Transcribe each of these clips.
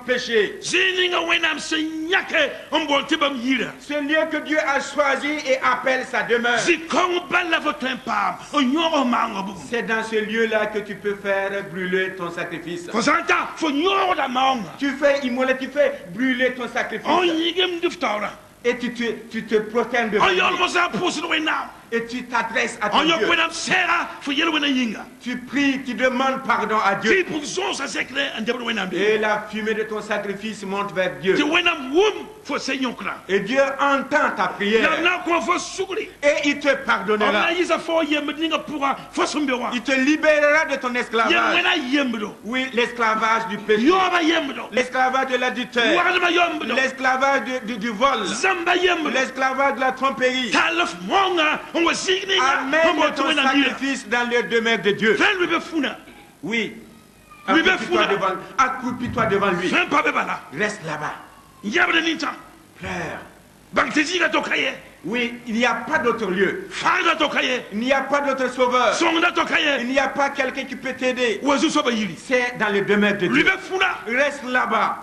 péché. Ce lieu que Dieu a choisi et appelle sa demeure. C'est dans ce lieu-là que tu peux faire brûler ton sacrifice. Tu fais brûler ton sacrifice. Et tu te prosternes devant Dieu. Et tu t'adresses à ton Dieu. Tu pries, tu demandes pardon à Dieu. Et la fumée de ton sacrifice monte vers Dieu. Et Dieu entend ta prière. Et il te pardonnera. Il te libérera de ton esclavage. Oui, l'esclavage du péché. L'esclavage de l'adultère. L'esclavage du vol. L'esclavage de la tromperie. Amène ton sacrifice dans les demeures de Dieu. Oui. Accroupis-toi devant lui. Reste là-bas. Pleure. Oui, il n'y a pas d'autre lieu. Il n'y a pas d'autre sauveur. Il n'y a pas quelqu'un qui peut t'aider. C'est dans les demeures de Dieu. Reste là-bas.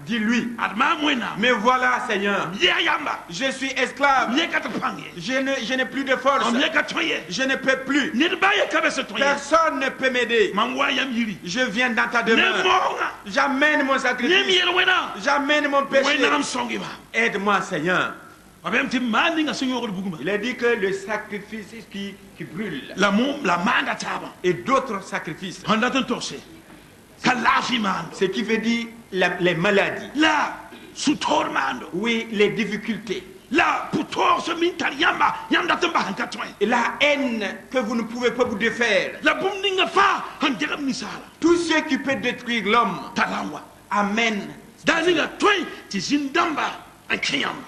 Dis-lui, mais voilà Seigneur, je suis esclave, je n'ai plus de force, je ne peux plus, personne ne peut m'aider, je viens dans ta demeure, j'amène mon sacrifice, j'amène mon péché, aide-moi Seigneur. Il a dit que le sacrifice qui brûle et d'autres sacrifices, ce qui veut dire les maladies. Oui, les difficultés. Et la haine que vous ne pouvez pas vous défaire. Tout ce qui peut détruire l'homme. Amen.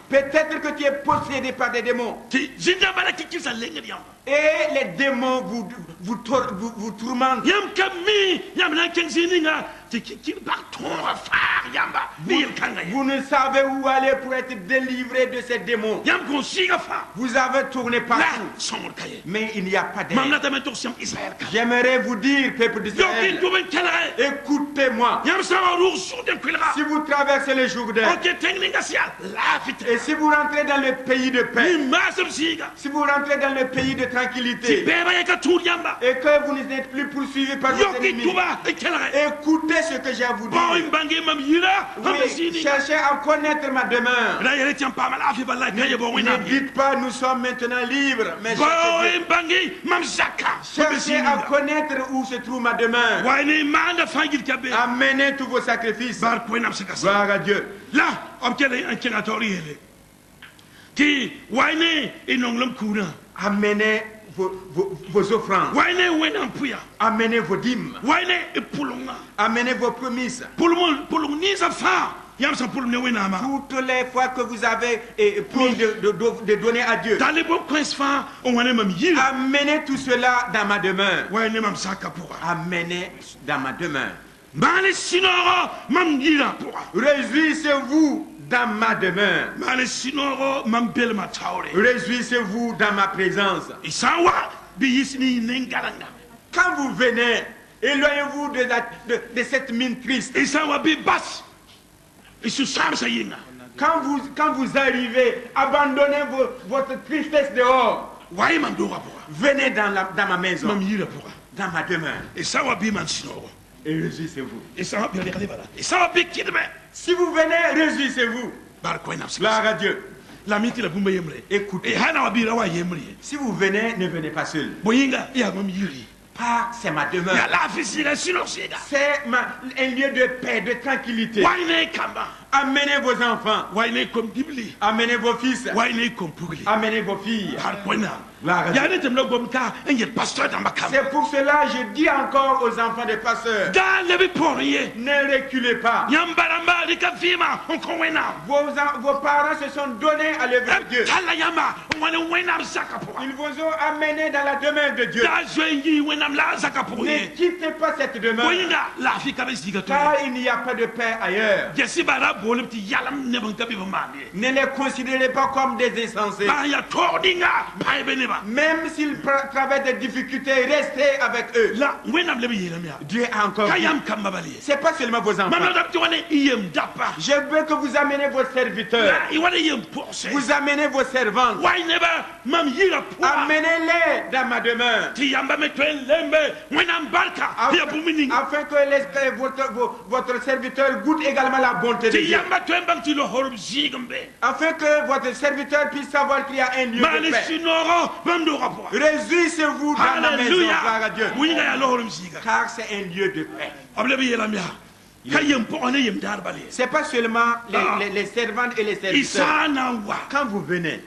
Peut-être que tu es possédé par des démons. Et les démons vous tourmentent. Vous ne savez où aller pour être délivré de ces démons. Vous avez tourné partout. Mais il n'y a pas d'aide. J'aimerais vous dire, peuple d'Israël, écoutez-moi. Si vous traversez les Jourdain, et si vous rentrez dans le pays de paix, si vous rentrez dans le pays de tranquillité, et que vous n'êtes plus poursuivis par vos ennemis, écoutez ce que j'ai à vous dire. Oui, cherchez à connaître ma demeure. Ne dites pas nous sommes maintenant libres, mais cherchez à connaître où se trouve ma demeure. Amenez tous vos sacrifices. Gloire à Dieu. Là, amenez vos offrandes. Amenez vos dîmes. Amenez vos prémices. Toutes les fois que vous avez pris de donner à Dieu, amenez tout cela dans ma demeure. Amenez dans ma demeure. Réjouissez-vous dans ma demeure. Réjouissez-vous dans ma présence. Quand vous venez, éloignez-vous de cette mine triste. Quand vous arrivez, abandonnez votre tristesse dehors. Venez dans ma maison, dans ma demeure. Et réjouissez-vous. Si vous venez, réjouissez-vous. Gloire à Dieu. Écoutez. Si vous venez, ne venez pas seul. Pas, c'est ma demeure. C'est un lieu de paix, de tranquillité. Amenez vos enfants. Amenez vos fils. Amenez vos filles. C'est pour cela que je dis encore aux enfants des pasteurs, ne reculez pas. Vos parents se sont donnés à l'œuvre de Dieu. Ils vous ont amené dans la demeure de Dieu. Ne quittez pas cette demeure, car il n'y a pas de paix ailleurs. Ne les considérez pas comme des insensés. Même s'ils traversent des difficultés, restez avec eux. Dieu a encore dit. C'est pas seulement vos enfants. Je veux que vous amenez vos serviteurs. Vous amenez vos servantes. Amenez-les dans ma demeure. Afin que votre serviteur goûte également la bonté de Dieu. Afin que votre serviteur puisse savoir qu'il y a un lieu de paix. Réjouissez-vous dans la maison, gloire à Dieu. Car c'est un lieu de paix. C'est pas seulement les servantes et les serviteurs. Quand vous venez,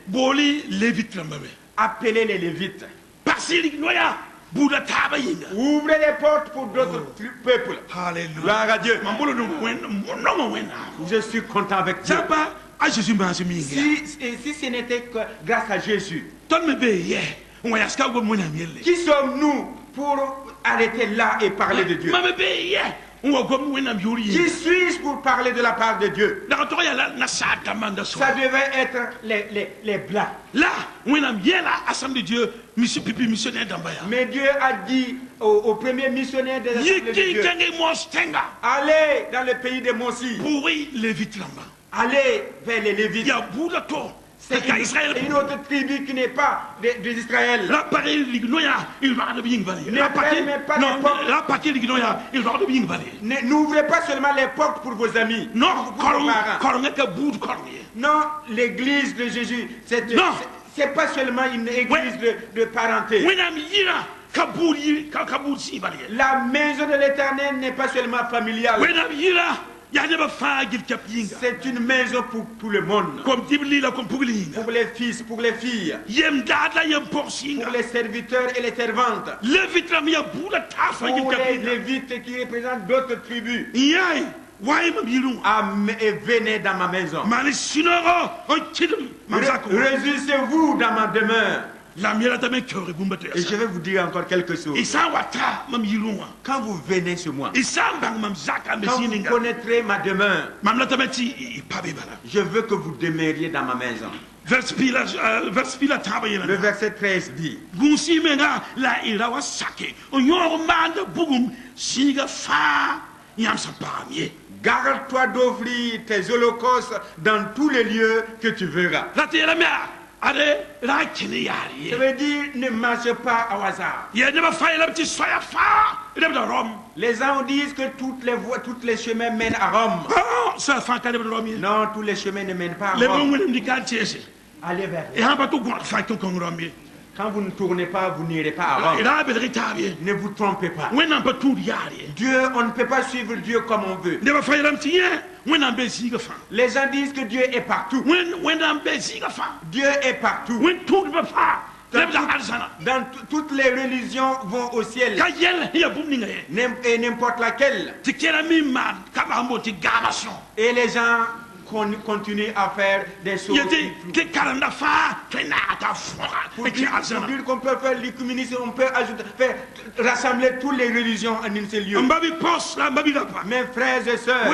appelez les Lévites. Ouvrez les portes pour d'autres peuples. Gloire à Dieu. Je suis content avec Dieu. Si ce n'était que grâce à Jésus, qui sommes-nous pour arrêter là et parler de Dieu? Qui suis-je pour parler de la part de Dieu? Ça devait être les blancs. Mais Dieu a dit aux premiers missionnaires de l'Assemblée de Dieu, allez dans le pays de Mosi. Allez vers les Lévites. C'est une autre tribu qui n'est pas d'Israël. N'ouvrez pas seulement les portes pour vos amis. Non, l'église de Jésus, c'est pas seulement une église de parenté. La maison de l'Éternel n'est pas seulement familiale. C'est une maison pour tout le monde. Pour les fils, pour les filles, pour les serviteurs et les servantes, pour les Lévites qui représentent d'autres tribus. Et venez dans ma maison. Réjouissez-vous dans ma demeure. Et je vais vous dire encore quelque chose. Quand vous venez chez moi, quand vous connaîtrez ma demeure, je veux que vous demeuriez dans ma maison. Le verset 13 dit, garde-toi d'offrir tes holocaustes dans tous les lieux que tu verras. Ça veut dire ne marche pas au hasard. Les gens disent que toutes les chemins mènent à Rome. Non, tous les chemins ne mènent pas à Rome. Allez vers Rome. Quand vous ne tournez pas, vous n'irez pas à Rome. Ne vous trompez pas. Dieu, on ne peut pas suivre Dieu comme on veut. Les gens disent que Dieu est partout. Dieu est partout. Dans toutes les religions vont au ciel. Et n'importe laquelle. Et les gens continue à faire des choses. Pour dire qu'on peut faire l'écuménisme, on peut rassembler toutes les religions en un seul lieu. Mes frères et sœurs,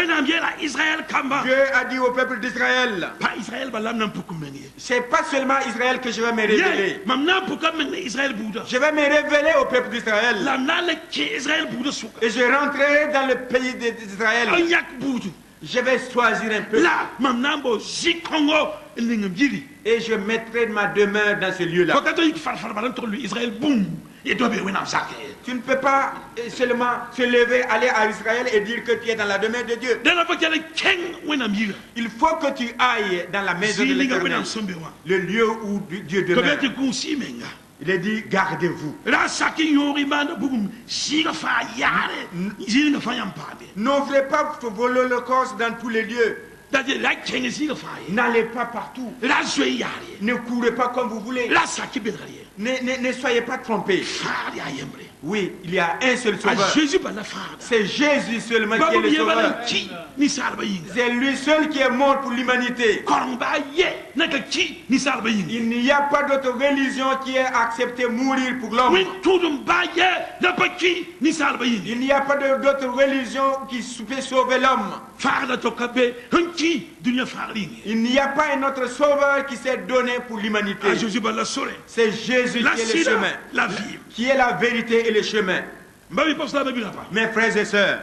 Dieu a dit au peuple d'Israël, c'est pas seulement Israël que je vais me révéler. Je vais me révéler au peuple d'Israël. Et je rentrerai dans le pays d'Israël. Je vais choisir un peu. Et je mettrai ma demeure dans ce lieu-là. Tu ne peux pas seulement se lever, aller à Israël et dire que tu es dans la demeure de Dieu. Il faut que tu ailles dans la maison de l'Éternel, le lieu où Dieu demeure. Il a dit, gardez-vous. N'offrez pas vos holocaustes dans tous les lieux. N'allez pas partout. Ne courez pas comme vous voulez. Ne soyez pas trompés. Oui, il y a un seul sauveur. C'est Jésus seulement qui est le sauveur. C'est lui seul qui est mort pour l'humanité. Il n'y a pas d'autre religion qui ait accepté mourir pour l'homme. Il n'y a pas d'autre religion qui peut sauver l'homme. Il n'y a pas un autre sauveur qui s'est donné pour l'humanité. C'est Jésus qui est le chemin, qui est la vérité et le chemin. Mes frères et sœurs,